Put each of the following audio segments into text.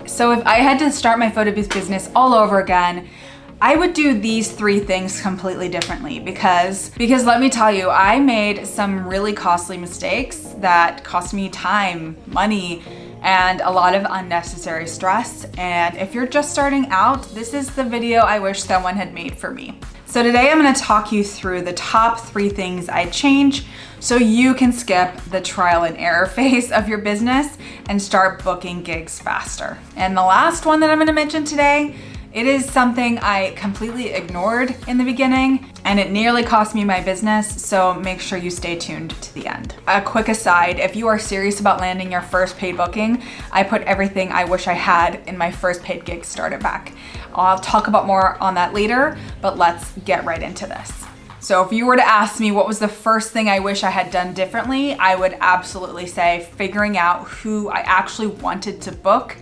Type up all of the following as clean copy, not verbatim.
So if I had to start my photo booth business all over again, I would do these 3 things completely differently because let me tell you, I made some really costly mistakes that cost me time, money, and a lot of unnecessary stress. And if you're just starting out, this is the video I wish someone had made for me. So today I'm gonna talk you through the top 3 things I'd change so you can skip the trial and error phase of your business and start booking gigs faster. And the last one that I'm gonna mention today, it is something I completely ignored in the beginning and it nearly cost me my business, so make sure you stay tuned to the end. A quick aside, if you are serious about landing your first paid booking, I put everything I wish I had in my first paid gig starter pack. I'll talk about more on that later, but let's get right into this. So if you were to ask me what was the first thing I wish I had done differently, I would absolutely say figuring out who I actually wanted to book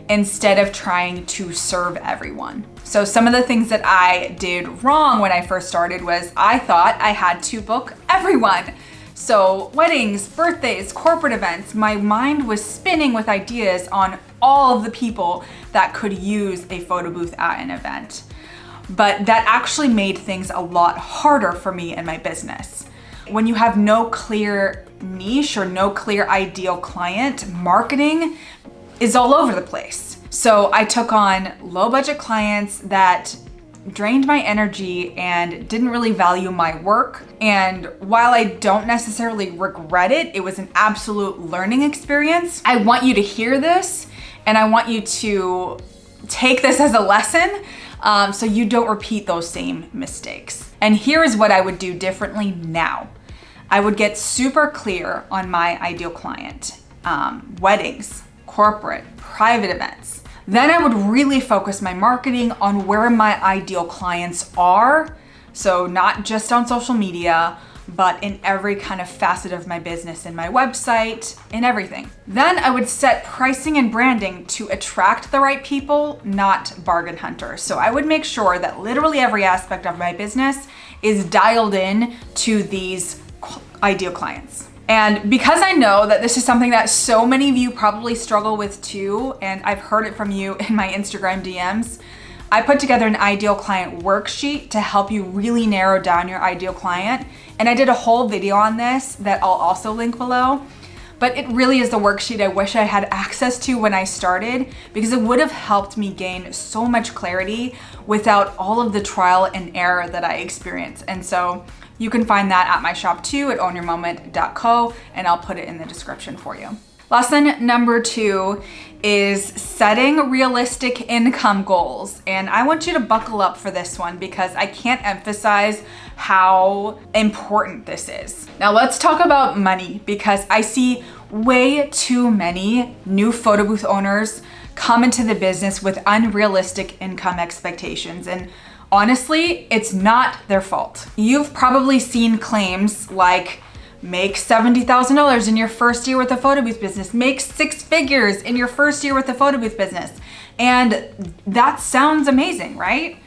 instead of trying to serve everyone. So some of the things that I did wrong when I first started was I thought I had to book everyone. So weddings, birthdays, corporate events, my mind was spinning with ideas on all of the people that could use a photo booth at an event. But that actually made things a lot harder for me and my business. When you have no clear niche or no clear ideal client, marketing is all over the place. So I took on low budget clients that drained my energy and didn't really value my work. And while I don't necessarily regret it, it was an absolute learning experience. I want you to hear this and I want you to take this as a lesson so you don't repeat those same mistakes. And here is what I would do differently now. I would get super clear on my ideal client, weddings, corporate, private events. Then I would really focus my marketing on where my ideal clients are. So not just on social media, but in every kind of facet of my business, in my website, in everything. Then I would set pricing and branding to attract the right people, not bargain hunters. So I would make sure that literally every aspect of my business is dialed in to these ideal clients. And because I know that this is something that so many of you probably struggle with too, and I've heard it from you in my Instagram DMs, I put together an ideal client worksheet to help you really narrow down your ideal client. And I did a whole video on this that I'll also link below. But it really is the worksheet I wish I had access to when I started because it would have helped me gain so much clarity without all of the trial and error that I experienced. And so you can find that at my shop too at ownyourmoment.co, and I'll put it in the description for you. Lesson number 2 is setting realistic income goals. And I want you to buckle up for this one because I can't emphasize how important this is. Now let's talk about money because I see way too many new photo booth owners come into the business with unrealistic income expectations. And honestly, it's not their fault. You've probably seen claims like make $70,000 in your first year with a photo booth business, make 6 figures in your first year with a photo booth business. And that sounds amazing, right?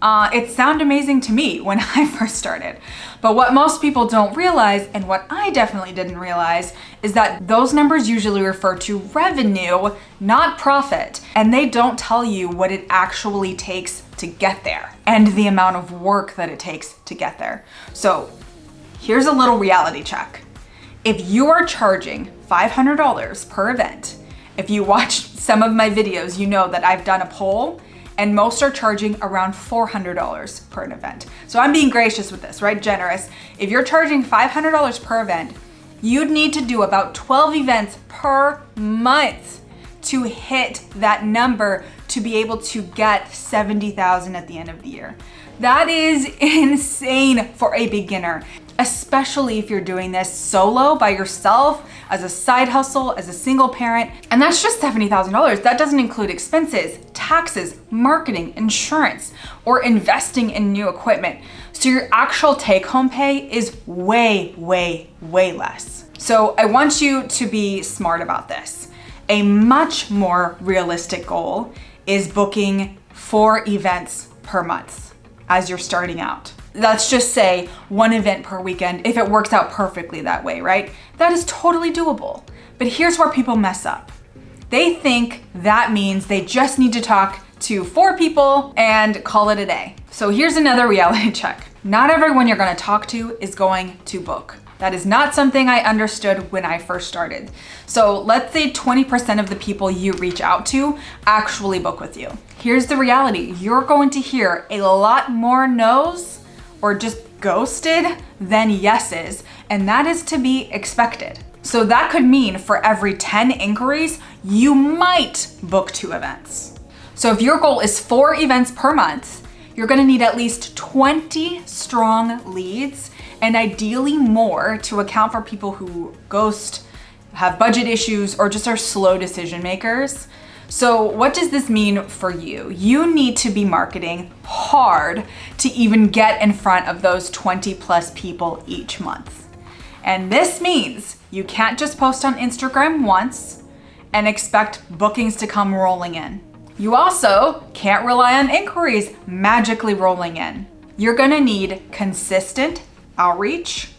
It sounded amazing to me when I first started. But what most people don't realize, and what I definitely didn't realize, is that those numbers usually refer to revenue, not profit. And they don't tell you what it actually takes to get there and the amount of work that it takes to get there. So here's a little reality check. If you are charging $500 per event, if you watched some of my videos, you know that I've done a poll and most are charging around $400 per an event. So I'm being gracious with this, right? Generous. If you're charging $500 per event, you'd need to do about 12 events per month to hit that number to be able to get $70,000 at the end of the year. That is insane for a beginner, especially if you're doing this solo by yourself, as a side hustle, as a single parent. And that's just $70,000. That doesn't include expenses, taxes, marketing, insurance, or investing in new equipment. So your actual take-home pay is way, way, way less. So I want you to be smart about this. A much more realistic goal is booking 4 events per month as you're starting out. Let's just say 1 event per weekend if it works out perfectly that way, right? That is totally doable. But here's where people mess up. they think that means they just need to talk to 4 people and call it a day. So here's another reality check. Not everyone you're gonna talk to is going to book. That is not something I understood when I first started. So let's say 20% of the people you reach out to actually book with you. Here's the reality. You're going to hear a lot more no's or just ghosted than yeses, and that is to be expected. So that could mean for every 10 inquiries, you might book 2 events. So if your goal is 4 events per month, you're gonna need at least 20 strong leads and ideally more to account for people who ghost, have budget issues, or just are slow decision makers. So what does this mean for you? You need to be marketing hard to even get in front of those 20 plus people each month. And this means you can't just post on Instagram once and expect bookings to come rolling in. You also can't rely on inquiries magically rolling in. You're gonna need consistent outreach,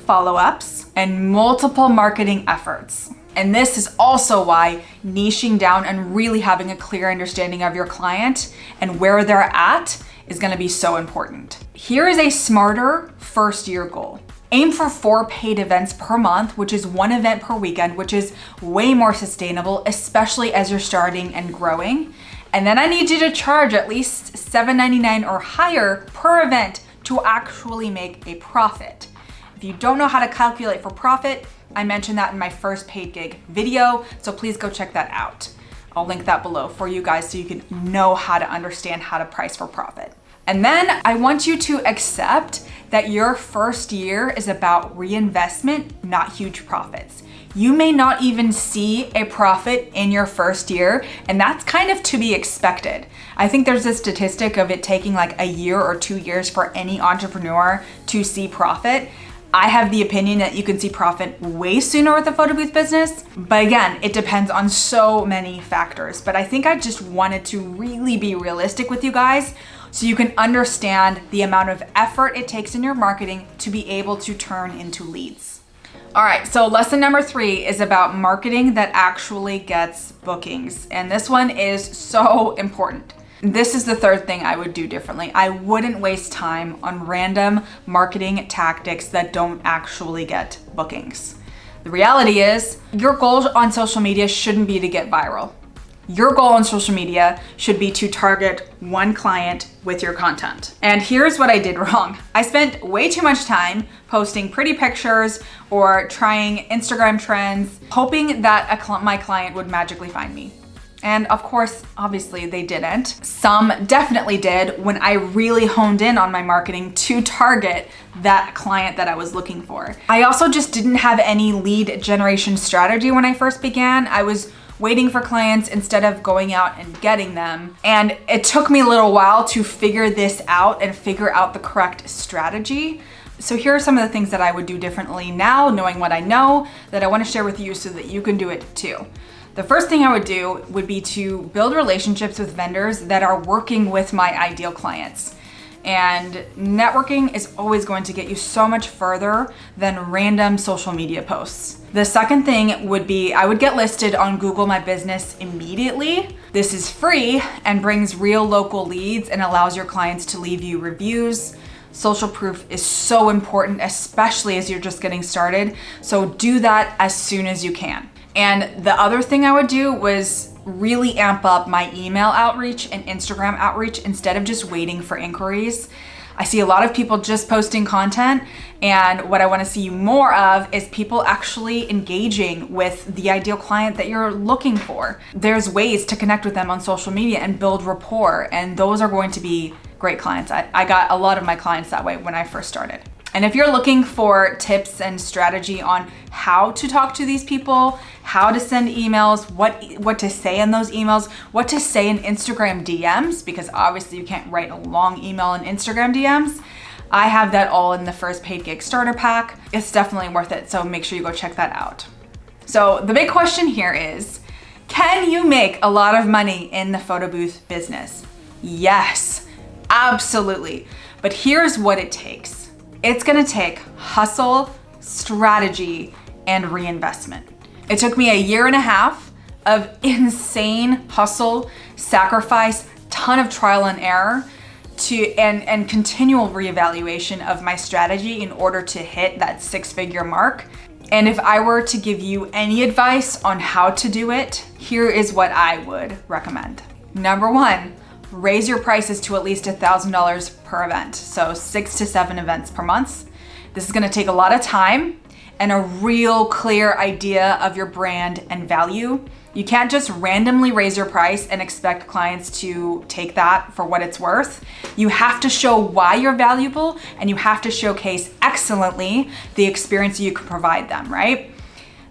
follow-ups, and multiple marketing efforts. And this is also why niching down and really having a clear understanding of your client and where they're at is gonna be so important. Here is a smarter first year goal. Aim for 4 paid events per month, which is 1 event per weekend, which is way more sustainable, especially as you're starting and growing. And then I need you to charge at least $7.99 or higher per event to actually make a profit. If you don't know how to calculate for profit, I mentioned that in my first paid gig video, so please go check that out. I'll link that below for you guys so you can know how to understand how to price for profit. And then I want you to accept that your first year is about reinvestment, not huge profits. You may not even see a profit in your first year, and that's kind of to be expected. I think there's a statistic of it taking like a year or 2 years for any entrepreneur to see profit. I have the opinion that you can see profit way sooner with a photo booth business, but again, it depends on so many factors. But I think I just wanted to really be realistic with you guys so you can understand the amount of effort it takes in your marketing to be able to turn into leads. All right, so lesson number 3 is about marketing that actually gets bookings. And this one is so important. This is the third thing I would do differently. I wouldn't waste time on random marketing tactics that don't actually get bookings. The reality is your goal on social media shouldn't be to get viral. Your goal on social media should be to target 1 client with your content. And here's what I did wrong. I spent way too much time posting pretty pictures or trying Instagram trends, hoping that my client would magically find me. And of course, obviously they didn't. Some definitely did when I really honed in on my marketing to target that client that I was looking for. I also just didn't have any lead generation strategy when I first began. I was waiting for clients instead of going out and getting them. And it took me a little while to figure this out and figure out the correct strategy. So here are some of the things that I would do differently now, knowing what I know, that I want to share with you so that you can do it too. The first thing I would do would be to build relationships with vendors that are working with my ideal clients. And networking is always going to get you so much further than random social media posts. The second thing would be I would get listed on Google My Business immediately. This is free and brings real local leads and allows your clients to leave you reviews. Social proof is so important, especially as you're just getting started. So do that as soon as you can. And the other thing I would do was really amp up my email outreach and Instagram outreach instead of just waiting for inquiries. I see a lot of people just posting content, and what I want to see more of is people actually engaging with the ideal client that you're looking for. There's ways to connect with them on social media and build rapport, and those are going to be great clients. I got a lot of my clients that way when I first started. And if you're looking for tips and strategy on how to talk to these people, how to send emails, what to say in those emails, what to say in Instagram DMs, because obviously you can't write a long email in Instagram DMs, I have that all in the first paid gig starter pack. It's definitely worth it, so make sure you go check that out. So the big question here is, can you make a lot of money in the photo booth business? Yes, absolutely. But here's what it takes. It's gonna take hustle, strategy, and reinvestment. It took me 1.5 years of insane hustle, sacrifice, ton of trial and error and continual reevaluation of my strategy in order to hit that 6-figure mark. And if I were to give you any advice on how to do it, here is what I would recommend. Number 1, raise your prices to at least $1,000 per event. So 6 to 7 events per month. This is gonna take a lot of time and a real clear idea of your brand and value. You can't just randomly raise your price and expect clients to take that for what it's worth. You have to show why you're valuable, and you have to showcase excellently the experience you can provide them, right?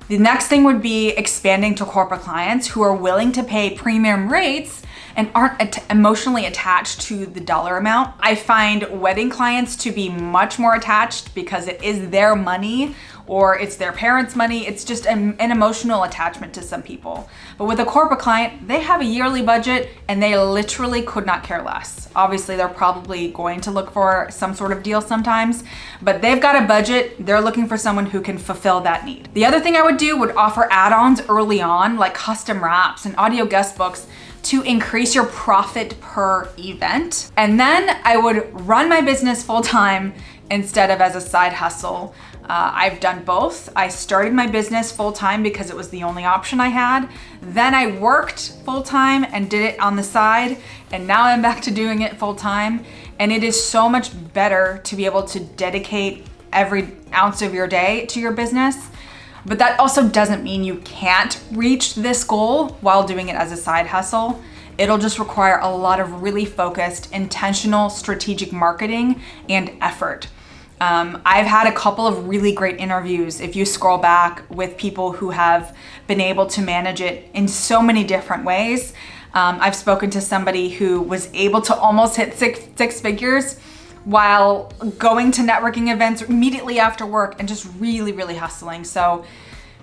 The next thing would be expanding to corporate clients who are willing to pay premium rates and aren't emotionally attached to the dollar amount. I find wedding clients to be much more attached because it is their money or it's their parents' money. It's just an emotional attachment to some people. But with a corporate client, they have a yearly budget and they literally could not care less. Obviously, they're probably going to look for some sort of deal sometimes, but they've got a budget. They're looking for someone who can fulfill that need. The other thing I would do would offer add-ons early on, like custom wraps and audio guest books, to increase your profit per event. And then I would run my business full-time instead of as a side hustle. I've done both. I started my business full-time because it was the only option I had. Then I worked full-time and did it on the side. And now I'm back to doing it full-time. And it is so much better to be able to dedicate every ounce of your day to your business. But that also doesn't mean you can't reach this goal while doing it as a side hustle. It'll just require a lot of really focused, intentional, strategic marketing and effort. I've had a couple of really great interviews, if you scroll back, with people who have been able to manage it in so many different ways. I've spoken to somebody who was able to almost hit six figures while going to networking events immediately after work and just really, really hustling. So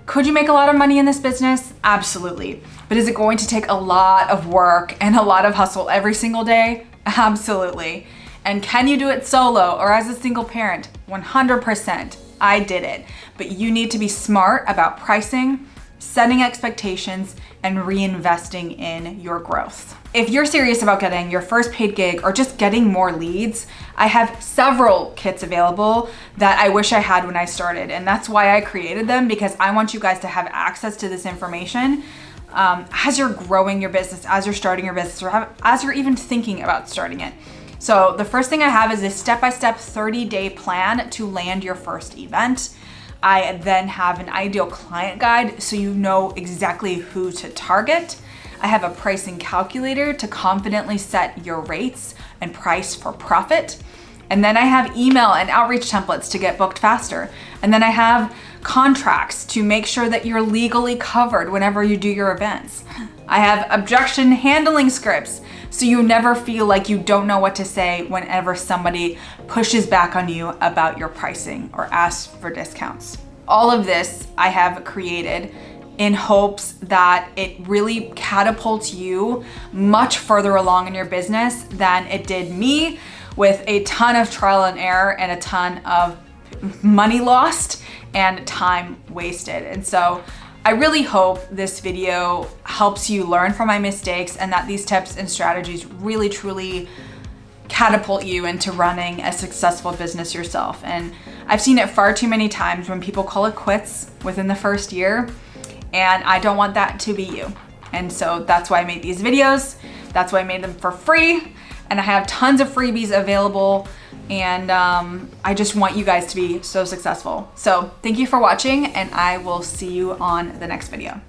could you make a lot of money in this business? Absolutely. But is it going to take a lot of work and a lot of hustle every single day? Absolutely. And can you do it solo or as a single parent? 100%. I did it. But you need to be smart about pricing, setting expectations, and reinvesting in your growth. If you're serious about getting your first paid gig or just getting more leads, I have several kits available that I wish I had when I started. And that's why I created them, because I want you guys to have access to this information as you're growing your business, as you're starting your business, or as you're even thinking about starting it. So the first thing I have is a step-by-step 30-day plan to land your first event. I then have an ideal client guide so you know exactly who to target. I have a pricing calculator to confidently set your rates and price for profit. And then I have email and outreach templates to get booked faster. And then I have contracts to make sure that you're legally covered whenever you do your events. I have objection handling scripts so you never feel like you don't know what to say whenever somebody pushes back on you about your pricing or asks for discounts. All of this I have created in hopes that it really catapults you much further along in your business than it did me, with a ton of trial and error and a ton of money lost and time wasted. And so I really hope this video helps you learn from my mistakes and that these tips and strategies really truly catapult you into running a successful business yourself. And I've seen it far too many times when people call it quits within the first year, and I don't want that to be you. And so that's why I made these videos. That's why I made them for free. And I have tons of freebies available, and I just want you guys to be so successful. So thank you for watching, and I will see you on the next video.